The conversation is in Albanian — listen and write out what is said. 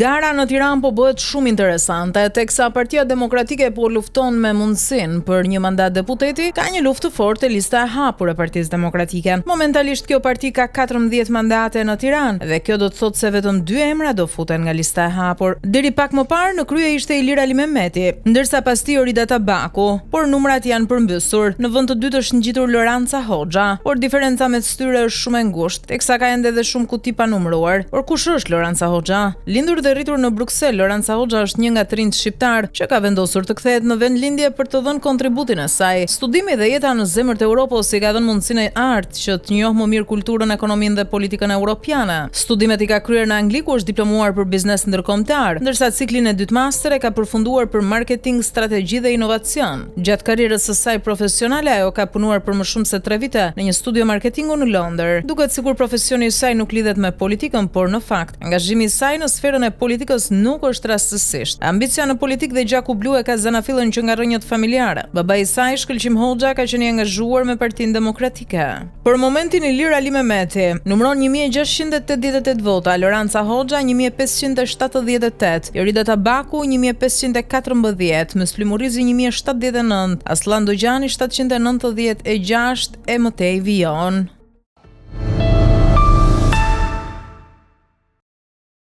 Gara në Tiranë po bëhet shumë interesante, teksa Partia Demokratike po lufton me mundësinë për një mandat deputeti, ka një luftë të fortë e lista e hapur e Partisë Demokratike. Momentalisht kjo parti ka 14 mandate në Tiranë dhe kjo do të thotë se vetëm 2 emra do futen nga lista e hapur. Deri pak më parë në krye ishte Ilir Ali Mehmeti, ndërsa pas tij Orida Tabaku, por numrat janë përmbysur. Në vend të dytë është ngjitur Loranca Hoxha, por diferenca me styre është shumë e ngushtë, teksa ka ende edhe shumë kuti pa numëruar. Por kush është Loranca Hoxha? Lindur dhe rritur në Bruksel, Loranca Hoxha është një nga të rinjt shqiptar që ka vendosur të kthehet në vendlindje për të dhënë kontributin e saj. Studimi dhe jeta në zemër të Europës i ka dhënë mundësinë e artë që të njohë më mirë kulturën, ekonominë dhe politikën europiane. Studimet i ka kryer në Angli ku është diplomuar për biznes ndërkombëtar, ndërsa ciklin e dytë master e ka përfunduar për marketing, strategji dhe inovacion. Gjatë karrierës së saj profesionale ajo ka punuar për më shumë se 3 vite në një studio marketingu në Londër. Duket sikur profesioni i saj nuk lidhet me politikën, por në fakt, angazhimi i saj në sferën e politikës nuk është rastësisht. Ambicia në politikë dhe gjaku blu e ka zanafillën që nga rrënjët familjare. Babai i saj, Shkëlqim Hoxha, ka qenë i angazhuar me Partinë Demokratike. Për momentin Ilir Ali Mehmeti numëron 1688 vota, Loranca Hoxha 1578, Orida Tabaku 1514, Mysli Murrizi 1079, Aslan Dogjani 796 e Matej Vion.